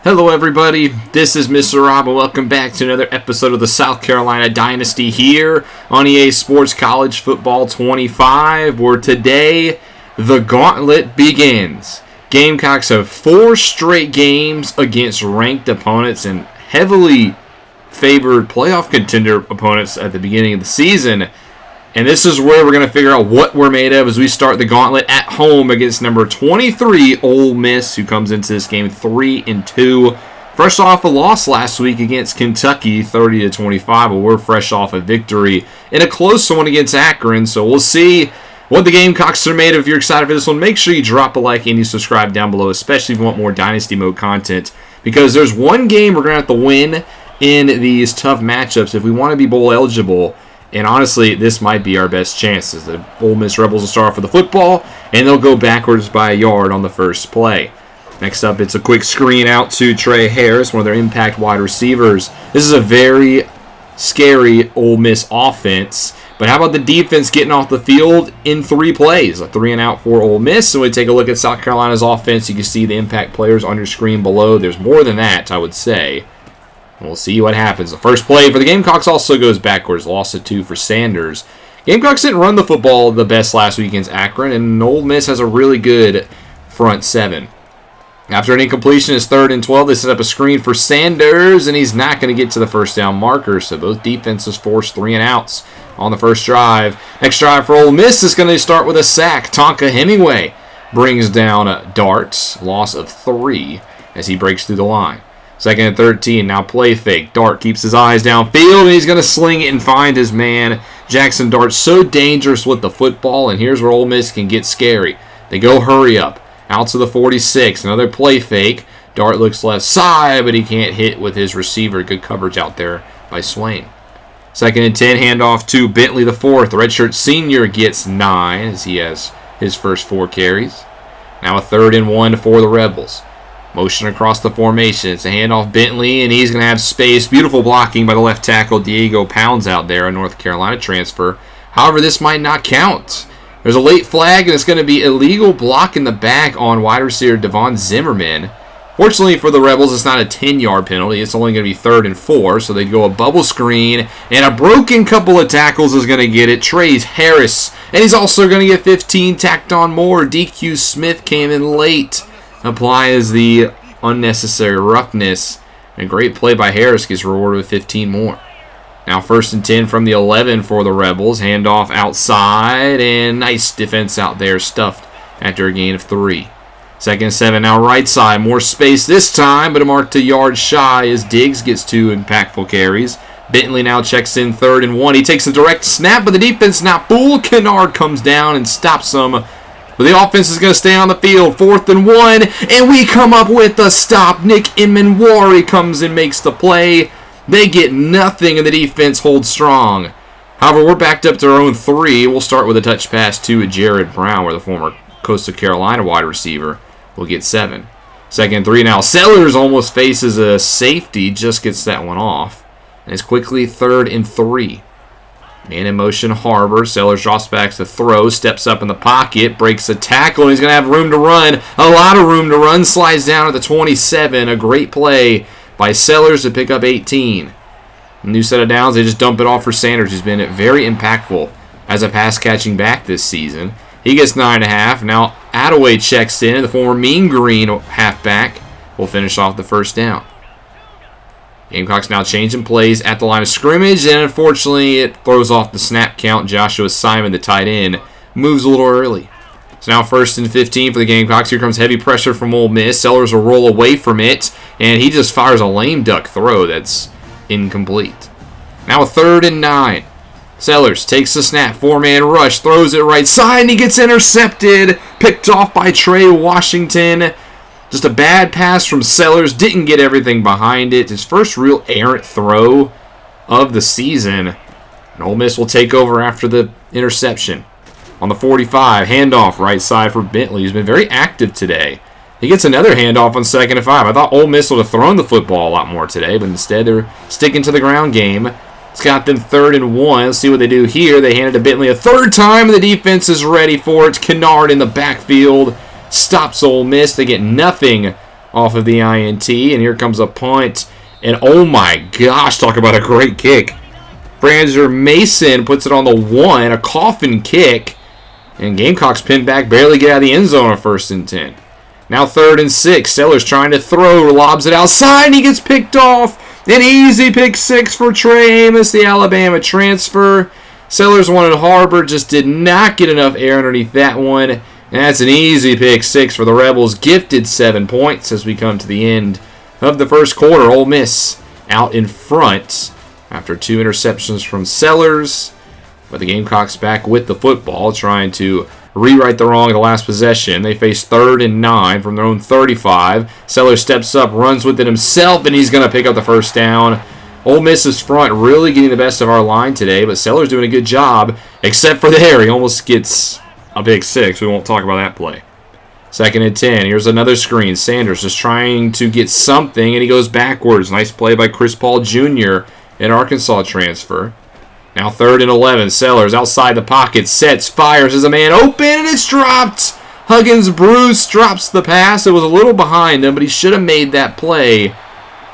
Hello everybody, this is Mr. Rob and welcome back to another episode of the South Carolina Dynasty here on EA Sports College Football 25, where today the gauntlet begins. Gamecocks have 4 straight games against ranked opponents and heavily favored playoff contender opponents at the beginning of the season. And this is where we're going to figure out what we're made of as we start the gauntlet at home against number 23, Ole Miss, who comes into this game 3-2. Fresh off a loss last week against Kentucky, 30-25, but we're fresh off a victory in a close one against Akron. So we'll see what the Gamecocks are made of. If you're excited for this one, make sure you drop a like and you subscribe down below, especially if you want more Dynasty Mode content, because there's one game we're going to have to win in these tough matchups if we want to be bowl eligible. And honestly, this might be our best chances. The Ole Miss Rebels will start off with the football, and they'll go backwards by a yard on the first play. Next up, it's a quick screen out to Trey Harris, one of their impact wide receivers. This is a very scary Ole Miss offense. But how about the defense getting off the field in 3 plays? A 3-and-out for Ole Miss. So we take a look at South Carolina's offense. You can see the impact players on your screen below. There's more than that, I would say. We'll see what happens. The first play for the Gamecocks also goes backwards. Loss of 2 for Sanders. Gamecocks didn't run the football the best last week against Akron, and Ole Miss has a really good front 7. After an incompletion, it's 3rd and 12. They set up a screen for Sanders, and he's not going to get to the first down marker. So both defenses force 3-and-outs on the first drive. Next drive for Ole Miss is going to start with a sack. Tonka Hemingway brings down Darts. Loss of 3 as he breaks through the line. 2nd and 13, now play fake. Dart keeps his eyes downfield, and he's going to sling it and find his man. Jackson Dart so dangerous with the football, and here's where Ole Miss can get scary. They go hurry up. Out to the 46, another play fake. Dart looks left side, but he can't hit with his receiver. Good coverage out there by Swain. 2nd and 10, handoff to Bentley the 4th. The redshirt senior gets 9 as he has his first 4 carries. Now a 3rd and 1 for the Rebels. Motion across the formation. It's a handoff Bentley, and he's going to have space. Beautiful blocking by the left tackle, Diego Pounds out there, a North Carolina transfer. However, this might not count. There's a late flag, and it's going to be illegal block in the back on wide receiver Devon Zimmerman. Fortunately for the Rebels, it's not a 10-yard penalty. It's only going to be 3rd and 4, so they go a bubble screen, and a broken couple of tackles is going to get it. Trey Harris, and he's also going to get 15 tacked on more. DQ Smith came in late. Applies the unnecessary roughness. And a great play by Harris gets rewarded with 15 more. Now 1st and 10 from the 11 for the Rebels. Handoff outside, and nice defense out there, stuffed after a gain of 3. 2nd and 7, now right side. More space this time, but a mark to yard shy as Diggs gets 2 impactful carries. Bentley now checks in 3rd and 1. He takes the direct snap, but the defense not fooled. Kennard comes down and stops him. But the offense is going to stay on the field. 4th and 1, and we come up with a stop. Nick Imenwari comes and makes the play. They get nothing, and the defense holds strong. However, we're backed up to our own 3. We'll start with a touch pass to Jared Brown, where the former Coastal Carolina wide receiver will get 7. 2nd and 3 now. Sellers almost faces a safety, just gets that one off. And it's quickly 3rd and 3. Man in motion, Harbor. Sellers drops back to throw, steps up in the pocket, breaks a tackle, and he's going to have room to run. A lot of room to run. Slides down at the 27. A great play by Sellers to pick up 18. New set of downs. They just dump it off for Sanders, who's been very impactful as a pass-catching back this season. He gets 9.5. Now Attaway checks in. The former Mean Green halfback will finish off the first down. Gamecocks now changing plays at the line of scrimmage, and unfortunately it throws off the snap count. Joshua Simon, the tight end, moves a little early. So now 1st and 15 for the Gamecocks. Here comes heavy pressure from Ole Miss. Sellers will roll away from it, and he just fires a lame duck throw that's incomplete. Now a 3rd and 9. Sellers takes the snap, 4-man rush, throws it right side, and he gets intercepted. Picked off by Trey Washington. Just a bad pass from Sellers. Didn't get everything behind it. His first real errant throw of the season. And Ole Miss will take over after the interception. On the 45, handoff right side for Bentley, who's been very active today. He gets another handoff on 2nd and 5. I thought Ole Miss would have thrown the football a lot more today, but instead they're sticking to the ground game. It's got them 3rd and 1. Let's see what they do here. They hand it to Bentley a 3rd time, and the defense is ready for it. Kennard in the backfield stops Ole Miss. They get nothing off of the INT. And here comes a punt. And oh my gosh, talk about a great kick. Franzer Mason puts it on the 1, a coffin kick. And Gamecocks pin back, barely get out of the end zone on 1st and 10. Now 3rd and 6. Sellers trying to throw, lobs it outside, and he gets picked off. An easy pick 6 for Trey Amos, the Alabama transfer. Sellers wanted Harbor, just did not get enough air underneath that one. And that's an easy pick 6 for the Rebels. Gifted 7 points as we come to the end of the first quarter. Ole Miss out in front after 2 interceptions from Sellers. But the Gamecocks back with the football, trying to rewrite the wrong of the last possession. They face 3rd and 9 from their own 35. Sellers steps up, runs with it himself, and he's going to pick up the first down. Ole Miss's front really getting the best of our line today, but Sellers doing a good job, except for there. He almost gets a big 6. We won't talk about that play. 2nd and 10. Here's another screen. Sanders just trying to get something, and he goes backwards. Nice play by Chris Paul Jr., an Arkansas transfer. Now 3rd and 11. Sellers outside the pocket, sets, fires as a man open, and it's dropped. Huggins Bruce drops the pass. It was a little behind him, but he should have made that play.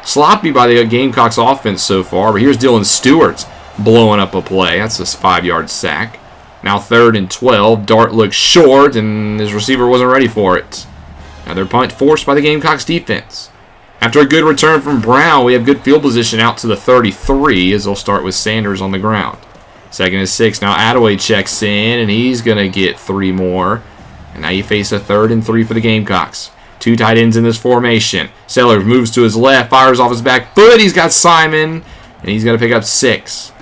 Sloppy by the Gamecocks offense so far, but here's Dylan Stewart blowing up a play. That's a 5-yard sack. Now 3rd and 12. Dart looks short, and his receiver wasn't ready for it. Another punt forced by the Gamecocks defense. After a good return from Brown, we have good field position out to the 33 as they'll start with Sanders on the ground. 2nd and 6. Now Attaway checks in, and he's going to get 3 more. And now you face a 3rd and 3 for the Gamecocks. 2 tight ends in this formation. Sellers moves to his left, fires off his back foot. He's got Simon, and he's going to pick up 6.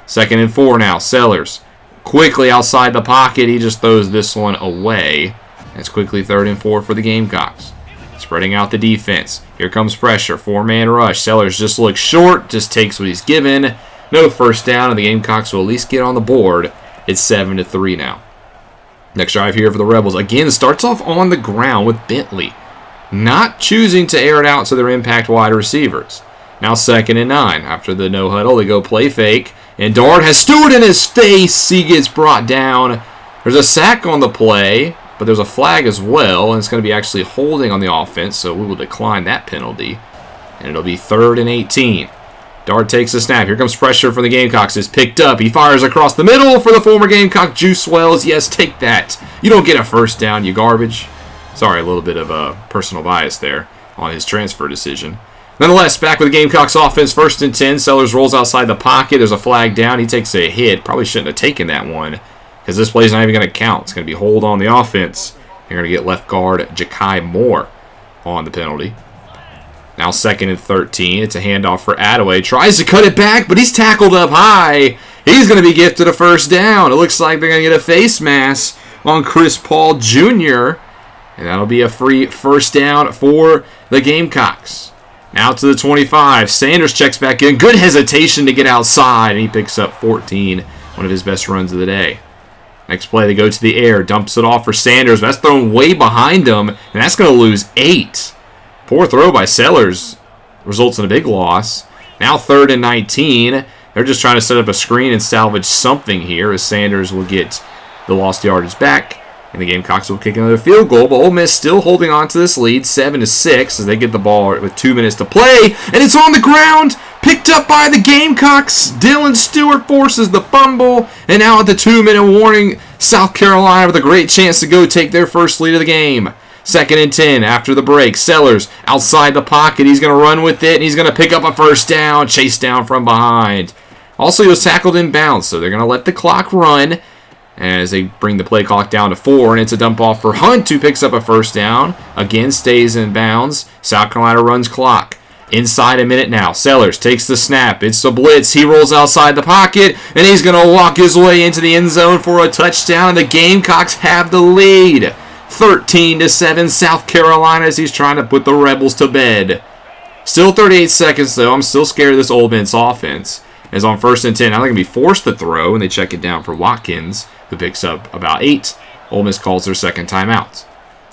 2nd and 4 now. Sellers quickly outside the pocket. He just throws this one away. It's quickly 3rd and 4 for the Gamecocks. Spreading out the defense. Here comes pressure. 4-man rush. Sellers just looks short. Just takes what he's given. No first down, and the Gamecocks will at least get on the board. It's 7-3 now. Next drive here for the Rebels. Again, starts off on the ground with Bentley. Not choosing to air it out to their impact wide receivers. Now 2nd and 9. After the no huddle, they go play fake. And Dart has Stewart in his face. He gets brought down. There's a sack on the play, but there's a flag as well, and it's going to be actually holding on the offense, so we will decline that penalty. And it'll be 3rd and 18. Dart takes a snap. Here comes pressure from the Gamecocks. It's picked up. He fires across the middle for the former Gamecock, Juice Wells. Yes, take that. You don't get a first down, you garbage. Sorry, a little bit of a personal bias there on his transfer decision. Nonetheless, back with the Gamecocks offense, 1st and 10. Sellers rolls outside the pocket. There's a flag down. He takes a hit. Probably shouldn't have taken that one, because this play's not even going to count. It's going to be hold on the offense. They're going to get left guard Ja'Kai Moore on the penalty. Now 2nd and 13. It's a handoff for Attaway. Tries to cut it back, but he's tackled up high. He's going to be gifted a first down. It looks like they're going to get a face mask on Chris Paul Jr., and that'll be a free first down for the Gamecocks. Now to the 25. Sanders checks back in. Good hesitation to get outside, and he picks up 14. One of his best runs of the day. Next play, they go to the air. Dumps it off for Sanders. That's thrown way behind him, and that's going to lose 8. Poor throw by Sellers results in a big loss. Now 3rd and 19. They're just trying to set up a screen and salvage something here as Sanders will get the lost yardage back. And the Gamecocks will kick another field goal, but Ole Miss still holding on to this lead, 7-6, as they get the ball with 2 minutes to play. And it's on the ground, picked up by the Gamecocks. Dylan Stewart forces the fumble. And now at the 2-minute warning, South Carolina with a great chance to go take their first lead of the game. 2nd and 10 after the break. Sellers outside the pocket. He's going to run with it, and he's going to pick up a first down, chased down from behind. Also, he was tackled in bounds, so they're going to let the clock run as they bring the play clock down to 4, and it's a dump off for Hunt, who picks up a first down. Again, stays in bounds. South Carolina runs clock. Inside a minute now. Sellers takes the snap. It's the blitz. He rolls outside the pocket, and he's going to walk his way into the end zone for a touchdown, and the Gamecocks have the lead. 13-7 South Carolina as he's trying to put the Rebels to bed. Still 38 seconds, though. I'm still scared of this Ole Miss offense. As on 1st and 10, now they're going to be forced to throw, and they check it down for Watkins, who picks up about 8. Ole Miss calls their second timeout.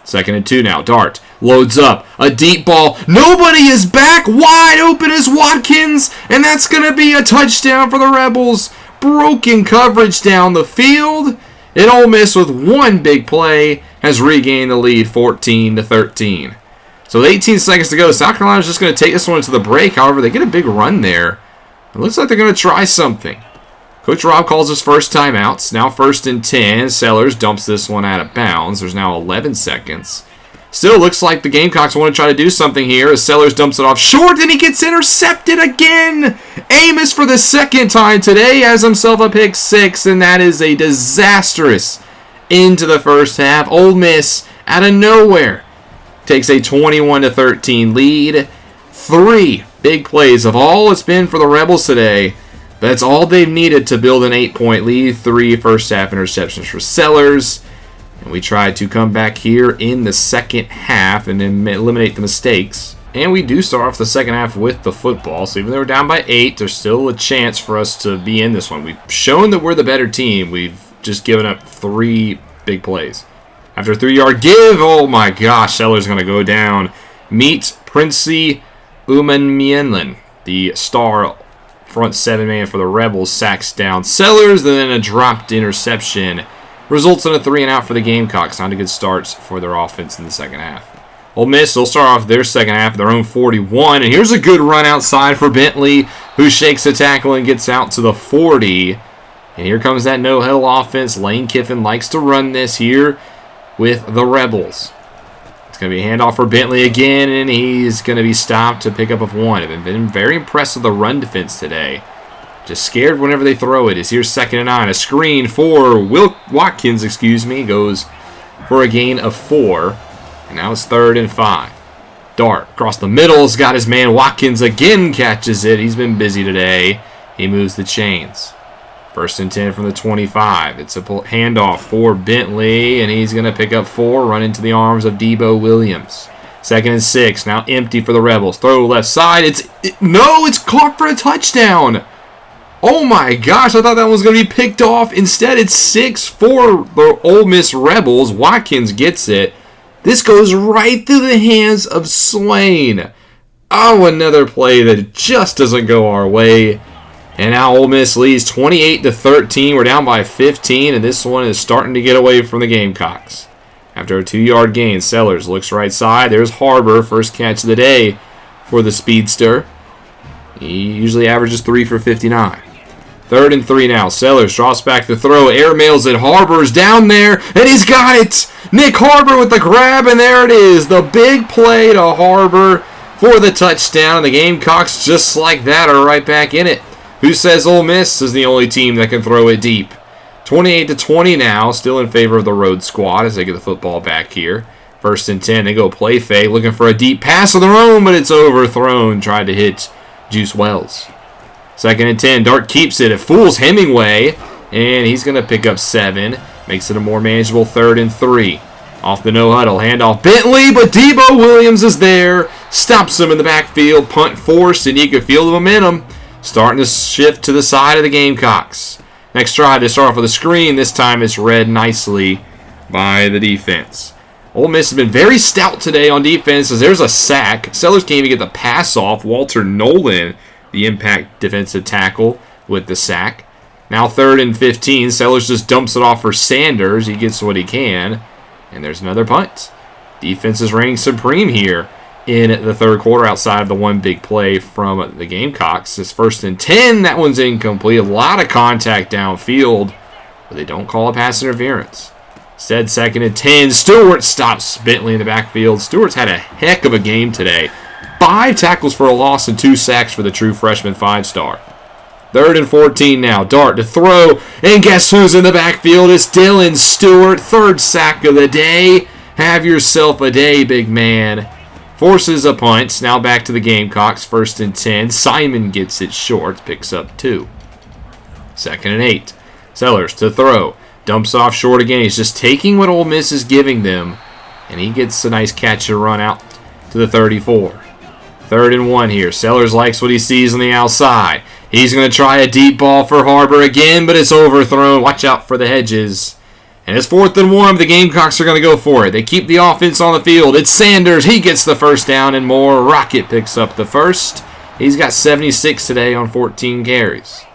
2nd and 2 now. Dart loads up. A deep ball. Nobody is back. Wide open is Watkins, and that's going to be a touchdown for the Rebels. Broken coverage down the field. And Ole Miss with one big play has regained the lead 14-13. So with 18 seconds to go, South Carolina's just going to take this one to the break. However, they get a big run there. It looks like they're going to try something. Coach Rob calls his first timeouts. Now 1st and 10. Sellers dumps this one out of bounds. There's now 11 seconds. Still looks like the Gamecocks want to try to do something here as Sellers dumps it off short, and he gets intercepted again. Amos for the second time today has himself a pick 6, and that is a disastrous end to the first half. Ole Miss out of nowhere takes a 21-13 lead. 3 big plays of all it's been for the Rebels today. That's all they've needed to build an 8-point lead. 3 first half interceptions for Sellers. And we tried to come back here in the second half and eliminate the mistakes. And we do start off the second half with the football. So even though we're down by 8, there's still a chance for us to be in this one. We've shown that we're the better team. We've just given up 3 big plays. After a 3-yard give, oh my gosh, Sellers going to go down. Meet Princey Umanmienlin, the star front 7-man for the Rebels, sacks down Sellers, and then a dropped interception results in a 3-and-out for the Gamecocks. Not a good start for their offense in the second half. Ole Miss will start off their second half at their own 41, and here's a good run outside for Bentley, who shakes a tackle and gets out to the 40. And here comes that no-huddle offense. Lane Kiffin likes to run this here with the Rebels. It's going to be a handoff for Bentley again, and he's going to be stopped to pick up of 1. I've been very impressed with the run defense today. Just scared whenever they throw it. It's here 2nd and 9. A screen for Watkins, goes for a gain of 4. And now it's 3rd and 5. Dart across the middle has got his man. Watkins again catches it. He's been busy today. He moves the chains. 1st and 10 from the 25. It's a handoff for Bentley, and he's going to pick up 4, run into the arms of Debo Williams. 2nd and 6. Now empty for the Rebels. Throw left side. It's caught for a touchdown. Oh my gosh, I thought that one was going to be picked off. Instead, it's 6 for the Ole Miss Rebels. Watkins gets it. This goes right through the hands of Swain. Oh, another play that just doesn't go our way. And now Ole Miss leads 28-13. We're down by 15, and this one is starting to get away from the Gamecocks. After a 2-yard gain, Sellers looks right side. There's Harbor, first catch of the day for the speedster. He usually averages 3 for 59. 3rd and 3 now. Sellers drops back the throw. Airmails it. Harbor's down there, and he's got it. Nick Harbor with the grab, and there it is. The big play to Harbor for the touchdown. And the Gamecocks, just like that, are right back in it. Who says Ole Miss is the only team that can throw it deep? 28-20 now, still in favor of the road squad as they get the football back here. 1st and 10. They go play fake, looking for a deep pass of their own, but it's overthrown. Tried to hit Juice Wells. 2nd and 10. Dart keeps it. It fools Hemingway, and he's going to pick up 7. Makes it a more manageable 3rd and 3. Off the no-huddle. Handoff Bentley, but Debo Williams is there. Stops him in the backfield. Punt forced, and you can feel the momentum starting to shift to the side of the Gamecocks. Next try to start off with a screen. This time it's read nicely by the defense. Ole Miss has been very stout today on defense as there's a sack. Sellers can't even get the pass off. Walter Nolan, the impact defensive tackle, with the sack. Now 3rd and 15. Sellers just dumps it off for Sanders. He gets what he can. And there's another punt. Defense is reigning supreme here in the third quarter outside of the one big play from the Gamecocks. It's 1st and 10. That one's incomplete. A lot of contact downfield, but they don't call a pass interference. Instead, 2nd and 10. Stewart stops Bentley in the backfield. Stewart's had a heck of a game today. 5 tackles for a loss and 2 sacks for the true freshman 5-star. 3rd and 14 now. Dart to throw, and guess who's in the backfield? It's Dylan Stewart. 3rd sack of the day. Have yourself a day, big man. Forces a punt. Now back to the Gamecocks. 1st and 10. Simon gets it short. Picks up 2. 2nd and 8. Sellers to throw. Dumps off short again. He's just taking what Ole Miss is giving them. And he gets a nice catch and run out to the 34. 3rd and 1 here. Sellers likes what he sees on the outside. He's going to try a deep ball for Harbor again, but it's overthrown. Watch out for the hedges. And it's 4th and 1. The Gamecocks are going to go for it. They keep the offense on the field. It's Sanders. He gets the first down and more. Rocket picks up the first. He's got 76 today on 14 carries.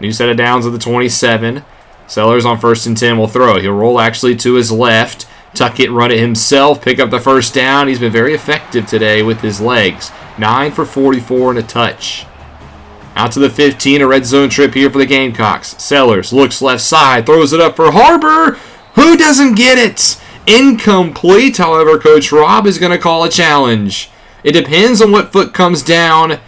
New set of downs at the 27. Sellers on 1st and 10 will throw. He'll roll actually to his left. tuck it, run it himself, pick up the first down. He's been very effective today with his legs. 9 for 44 and a touch. Out to the 15, a red zone trip here for the Gamecocks. Sellers looks left side, throws it up for Harbor. Who doesn't get it? Incomplete. However, Coach Rob is going to call a challenge. It depends on what foot comes down, and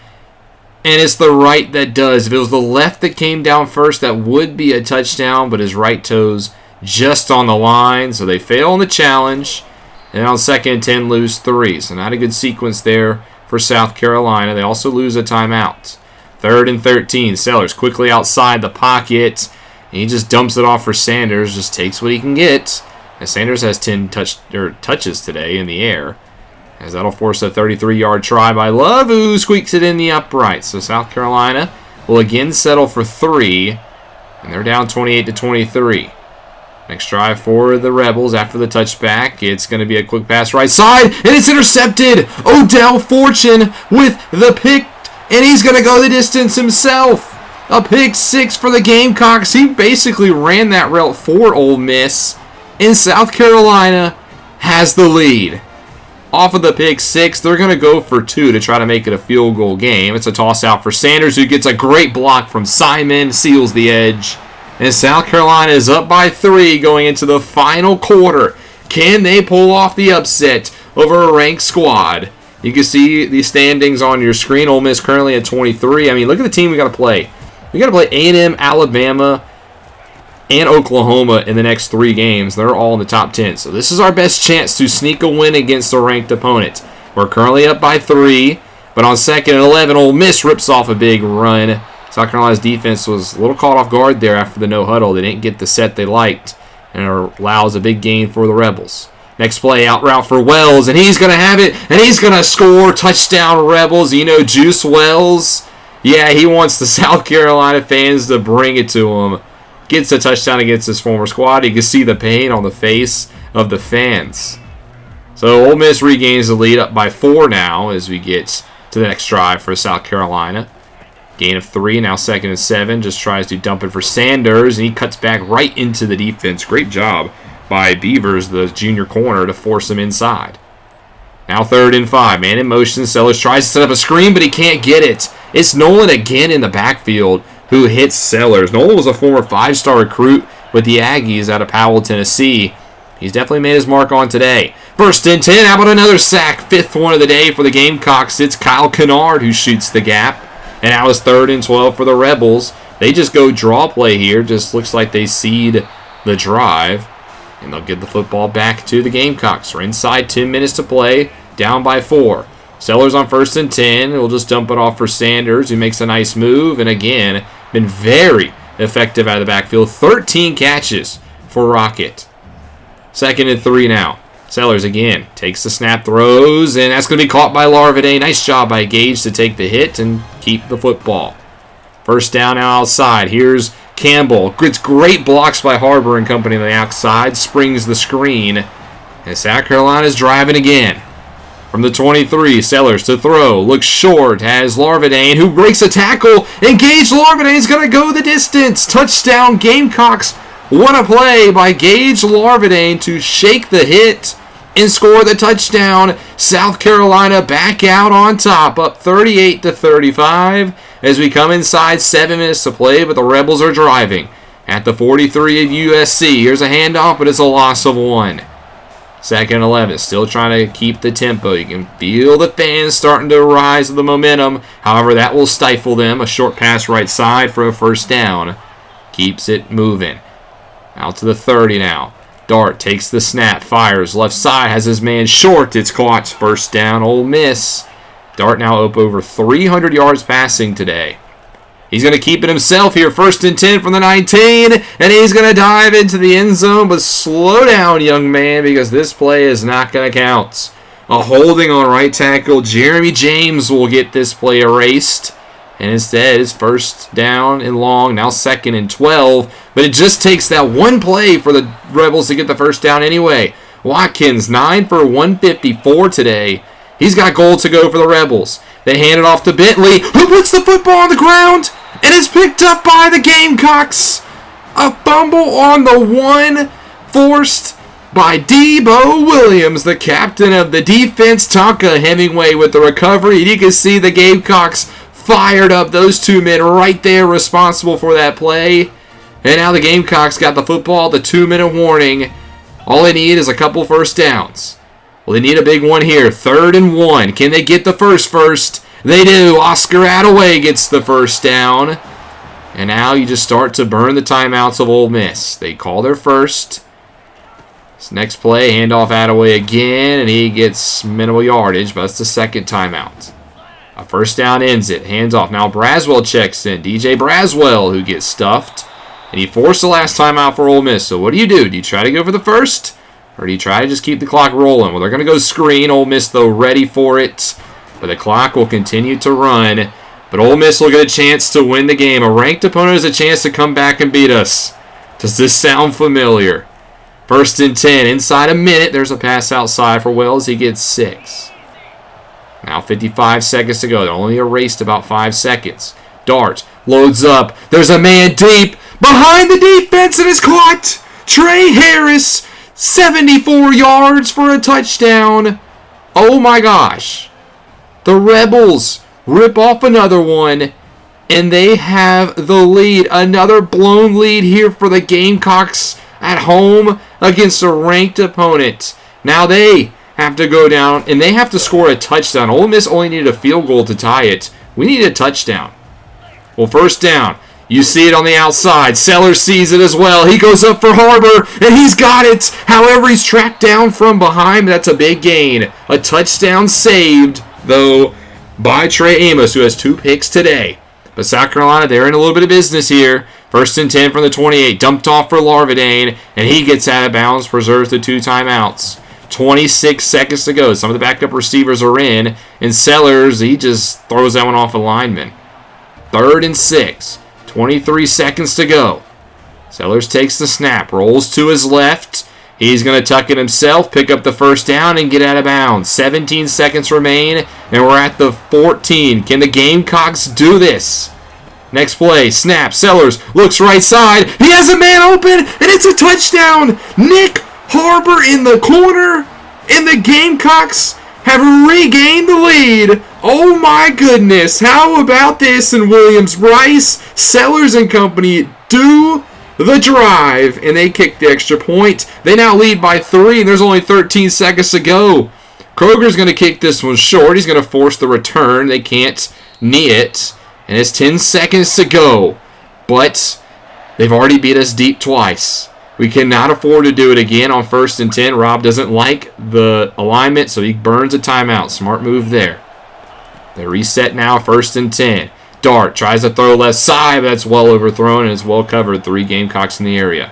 it's the right that does. If it was the left that came down first, that would be a touchdown, but his right toe's just on the line, so they fail on the challenge. And on 2nd and 10, lose 3. So not a good sequence there for South Carolina. They also lose a timeout. 3rd and 13. Sellers quickly outside the pocket. And he just dumps it off for Sanders. Just takes what he can get. And Sanders has 10 touches today in the air. As that'll force a 33-yard try by Love, who squeaks it in the upright. So South Carolina will again settle for 3. And they're down 28-23. Next drive for the Rebels after the touchback. It's going to be a quick pass right side, and it's intercepted. Odell Fortune with the pick, and he's going to go the distance himself. A pick 6 for the Gamecocks. He basically ran that route for Ole Miss, and South Carolina has the lead. Off of the pick 6, they're going to go for 2 to try to make it a field goal game. It's a toss out for Sanders, who gets a great block from Simon, seals the edge. And South Carolina is up by 3 going into the final quarter. Can they pull off the upset over a ranked squad? You can see the standings on your screen. Ole Miss currently at 23. I mean, look at the team we got to play. We got to play A&M, Alabama, and Oklahoma in the next 3 games. They're all in the top 10. So this is our best chance to sneak a win against a ranked opponent. We're currently up by 3. But on 2nd and 11, Ole Miss rips off a big run. South Carolina's defense was a little caught off guard there after the no huddle. They didn't get the set they liked, and it allows a big gain for the Rebels. Next play, out route for Wells, and he's going to have it, and he's going to score. Touchdown, Rebels. You know, Juice Wells, yeah, he wants the South Carolina fans to bring it to him. Gets a touchdown against his former squad. You can see the pain on the face of the fans. So Ole Miss regains the lead, up by 4 now as we get to the next drive for South Carolina. Gain of 3, now 2nd and 7. Just tries to dump it for Sanders, and he cuts back right into the defense. Great job by Beavers, the junior corner, to force him inside. Now 3rd and 5. Man in motion. Sellers tries to set up a screen, but he can't get it. It's Nolan again in the backfield who hits Sellers. Nolan was a former 5-star recruit with the Aggies out of Powell, Tennessee. He's definitely made his mark on today. 1st and 10. How about another sack? 5th one of the day for the Gamecocks. It's Kyle Kennard who shoots the gap. And now it's 3rd and 12 for the Rebels. They just go draw play here. Just looks like they cede the drive. And they'll give the football back to the Gamecocks. We're inside 10 minutes to play. Down by 4. Sellers on 1st and 10. We'll just dump it off for Sanders, who makes a nice move. And again, been very effective out of the backfield. 13 catches for Rocket. 2nd and 3 now. Sellers again takes the snap, throws, and that's going to be caught by Larvidae. Nice job by Gage to take the hit and keep the football. 1st down now outside. Here's Campbell. Gets great blocks by Harbor and company on the outside. Springs the screen. And South Carolina's driving again. From the 23, Sellers to throw. Looks short. Has Larvidae, who breaks a tackle. And Gage Larvidae is going to go the distance. Touchdown Gamecocks. What a play by Gage Larvidae to shake the hit and score the touchdown. South Carolina back out on top, up 38-35 as we come inside 7 minutes to play, but the Rebels are driving at the 43 of USC. Here's a handoff, but it's a loss of 1. 2nd and 11, still trying to keep the tempo. You can feel the fans starting to rise to the momentum. However, that will stifle them. A short pass right side for a 1st down. Keeps it moving. Out to the 30 now. Dart takes the snap, fires left side, has his man short. It's caught. 1st down, Ole Miss. Dart now up over 300 yards passing today. He's going to keep it himself here. 1st and 10 from the 19, and he's going to dive into the end zone. But slow down, young man, because this play is not going to count. A holding on right tackle. Jeremy James will get this play erased. And instead, it's 1st down and long, now 2nd and 12. But it just takes that one play for the Rebels to get the 1st down anyway. Watkins, 9 for 154 today. He's got goal to go for the Rebels. They hand it off to Bentley, who puts the football on the ground. And it's picked up by the Gamecocks. A fumble on the 1, forced by Debo Williams, the captain of the defense. Tonka Hemingway with the recovery. You can see the Gamecocks fired up. Those two men right there responsible for that play. And now the Gamecocks got the football, the 2-minute warning. All they need is a couple first downs. Well, they need a big one here. 3rd and 1. Can they get the first? They do. Oscar Attaway gets the first down. And now you just start to burn the timeouts of Ole Miss. They call their first. This next play, handoff Attaway again, and he gets minimal yardage, but that's the second timeout. A first down ends it. Hands off. Now Braswell checks in. DJ Braswell, who gets stuffed. And he forced the last timeout for Ole Miss. So what do? Do you try to go for the first? Or do you try to just keep the clock rolling? Well, they're going to go screen. Ole Miss, though, ready for it. But the clock will continue to run. But Ole Miss will get a chance to win the game. A ranked opponent has a chance to come back and beat us. Does this sound familiar? 1st and 10. Inside a minute, there's a pass outside for Wells. He gets 6. Now 55 seconds to go. They only erased about 5 seconds. Dart loads up. There's a man deep behind the defense and is caught. Trey Harris, 74 yards for a touchdown. Oh my gosh. The Rebels rip off another one, and they have the lead. Another blown lead here for the Gamecocks at home against a ranked opponent. Now they have to go down, and they have to score a touchdown. Ole Miss only needed a field goal to tie it. We need a touchdown. Well, first down. You see it on the outside. Sellers sees it as well. He goes up for Harbor, and he's got it. However, he's tracked down from behind. That's a big gain. A touchdown saved, though, by Trey Amos, who has 2 picks today. But South Carolina, they're in a little bit of business here. 1st and 10 from the 28. Dumped off for Larvadane, and he gets out of bounds, preserves the 2 timeouts. 26 seconds to go. Some of the backup receivers are in, and Sellers, he just throws that one off a lineman. 3rd and 6. 23 seconds to go. Sellers takes the snap, rolls to his left. He's going to tuck it himself, pick up the first down, and get out of bounds. 17 seconds remain, and we're at the 14. Can the Gamecocks do this? Next play, snap, Sellers looks right side. He has a man open, and it's a touchdown. Nick Harbor in the corner, and the Gamecocks have regained the lead. Oh my goodness, how about this? And Williams-Brice, Sellers and company do the drive, and they kick the extra point. They now lead by 3, and there's only 13 seconds to go. Kroger's going to kick this one short. He's going to force the return. They can't knee it, and it's 10 seconds to go. But they've already beat us deep twice. We cannot afford to do it again on 1st and 10. Rob doesn't like the alignment, so he burns a timeout. Smart move there. They reset now, 1st and 10. Dart tries to throw left side, but that's well overthrown and is well covered. 3 Gamecocks in the area.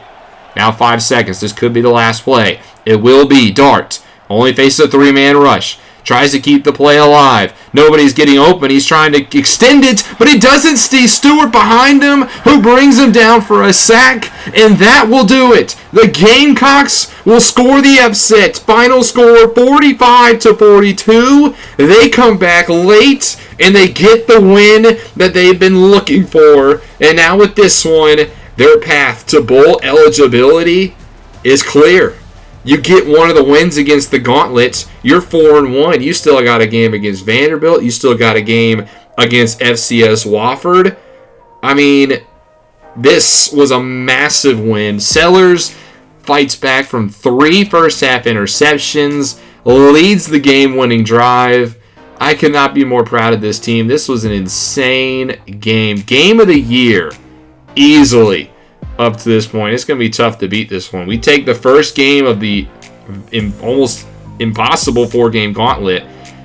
Now 5 seconds. This could be the last play. It will be. Dart only faces a 3-man rush. Tries to keep the play alive. Nobody's getting open. He's trying to extend it, but he doesn't. Steve Stewart behind him, who brings him down for a sack, and that will do it. The Gamecocks will score the upset. Final score 45-42. They come back late, and they get the win that they've been looking for. And now with this one, their path to bowl eligibility is clear. You get one of the wins against the Gauntlet, you're 4-1. You still got a game against Vanderbilt. You still got a game against FCS Wofford. I mean, this was a massive win. Sellers fights back from 3 first-half interceptions, leads the game-winning drive. I could not be more proud of this team. This was an insane game. Game of the year, easily. Up to this point, it's going to be tough to beat this one. We take the first game of the almost impossible 4-game gauntlet.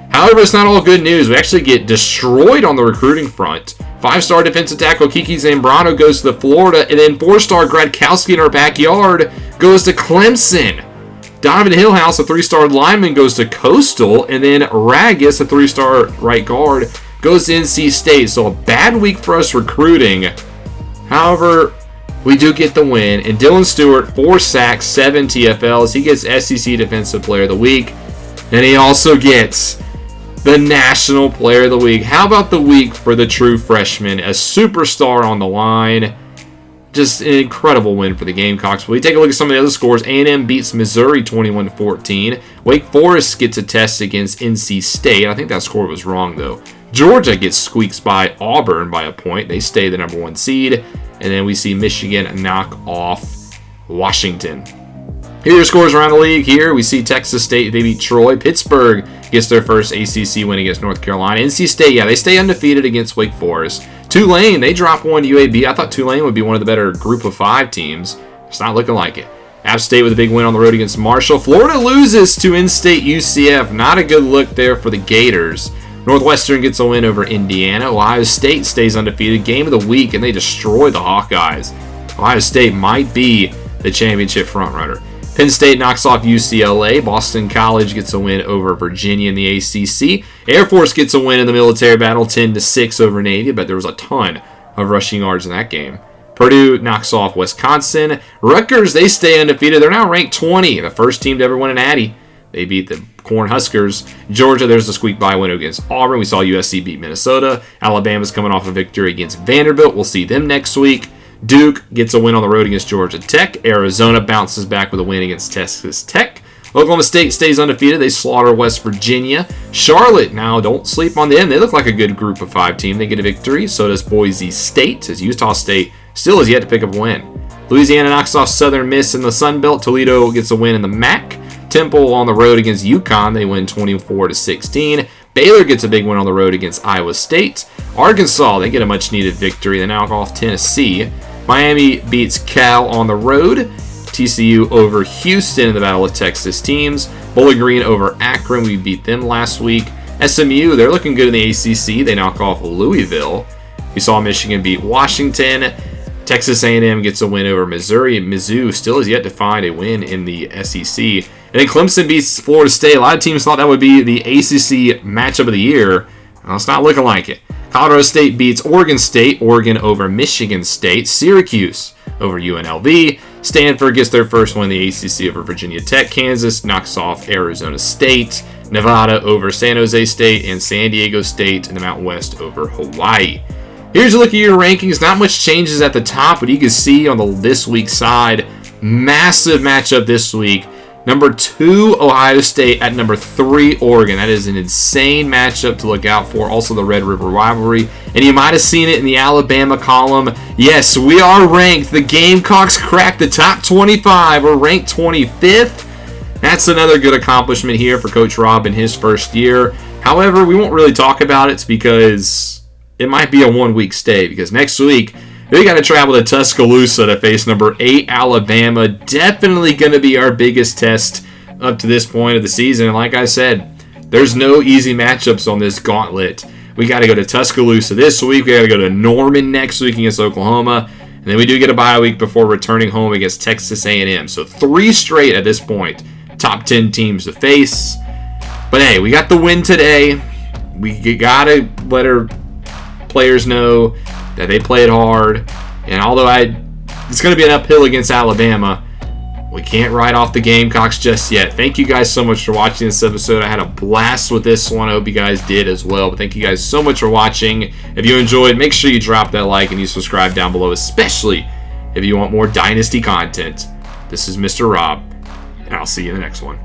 However, it's not all good news. We actually get destroyed on the recruiting front. 5-star defensive tackle Kiki Zambrano goes to Florida, and then 4-star Gradkowski in our backyard goes to Clemson. Donovan Hillhouse, a 3-star lineman, goes to Coastal, and then Ragus, a 3-star right guard, goes to NC State. So a bad week for us recruiting. However, we do get the win, and Dylan Stewart, 4 sacks, 7 TFLs. He gets SEC Defensive Player of the Week, and he also gets the National Player of the Week. How about the week for the true freshman? A superstar on the line. Just an incredible win for the Gamecocks. We take a look at some of the other scores. A&M beats Missouri 21-14. Wake Forest gets a test against NC State. I think that score was wrong, though. Georgia gets squeaks by Auburn by a point. They stay the number 1 seed. And then we see Michigan knock off Washington. Here are your scores around the league. Here we see Texas State, they beat Troy. Pittsburgh gets their first ACC win against North Carolina. NC State, they stay undefeated against Wake Forest. Tulane, they drop 1 to UAB. I thought Tulane would be one of the better group of 5 teams. It's not looking like it. App State with a big win on the road against Marshall. Florida loses to in-state UCF. Not a good look there for the Gators. Northwestern gets a win over Indiana. Ohio State stays undefeated. Game of the week, and they destroy the Hawkeyes. Ohio State might be the championship frontrunner. Penn State knocks off UCLA. Boston College gets a win over Virginia in the ACC. Air Force gets a win in the military battle, 10-6 over Navy, but there was a ton of rushing yards in that game. Purdue knocks off Wisconsin. Rutgers, they stay undefeated. They're now ranked 20, the first team to ever win an Natty. They beat the Cornhuskers. Georgia, there's a squeak by win against Auburn. We saw USC beat Minnesota. Alabama's coming off a victory against Vanderbilt. We'll see them next week. Duke gets a win on the road against Georgia Tech. Arizona bounces back with a win against Texas Tech. Oklahoma State stays undefeated. They slaughter West Virginia. Charlotte, now don't sleep on them. They look like a good group of 5 team. They get a victory. So does Boise State, as Utah State still has yet to pick up a win. Louisiana knocks off Southern Miss in the Sun Belt. Toledo gets a win in the MAC. Temple on the road against UConn. They win 24-16. Baylor gets a big win on the road against Iowa State. Arkansas, they get a much-needed victory. They knock off Tennessee. Miami beats Cal on the road. TCU over Houston in the Battle of Texas teams. Bowling Green over Akron. We beat them last week. SMU, they're looking good in the ACC. They knock off Louisville. We saw Michigan beat Washington. Texas A&M gets a win over Missouri. Mizzou still has yet to find a win in the SEC. And then Clemson beats Florida State. A lot of teams thought that would be the ACC matchup of the year. Well, it's not looking like it. Colorado State beats Oregon State. Oregon over Michigan State. Syracuse over UNLV. Stanford gets their first win in the ACC over Virginia Tech. Kansas knocks off Arizona State. Nevada over San Jose State. And San Diego State in the Mountain West over Hawaii. Here's a look at your rankings. Not much changes at the top, but you can see on this week's side, massive matchup this week. Number 2, Ohio State at number 3, Oregon. That is an insane matchup to look out for. Also, the Red River rivalry. And you might have seen it in the Alabama column. Yes, we are ranked. The Gamecocks cracked the top 25. We're ranked 25th. That's another good accomplishment here for Coach Rob in his first year. However, we won't really talk about it because it might be a one-week stay. Because next week, we got to travel to Tuscaloosa to face number 8 Alabama. Definitely going to be our biggest test up to this point of the season. And like I said, there's no easy matchups on this gauntlet. We got to go to Tuscaloosa this week. We got to go to Norman next week against Oklahoma. And then we do get a bye week before returning home against Texas A&M. So 3 straight at this point. Top 10 teams to face. But hey, we got the win today. We got to let our players know that they played hard, and although it's going to be an uphill against Alabama, we can't write off the Gamecocks just yet. Thank you guys so much for watching this episode. I had a blast with this one. I hope you guys did as well. But thank you guys so much for watching. If you enjoyed, make sure you drop that like and you subscribe down below, especially if you want more Dynasty content. This is Mr. Rob, and I'll see you in the next one.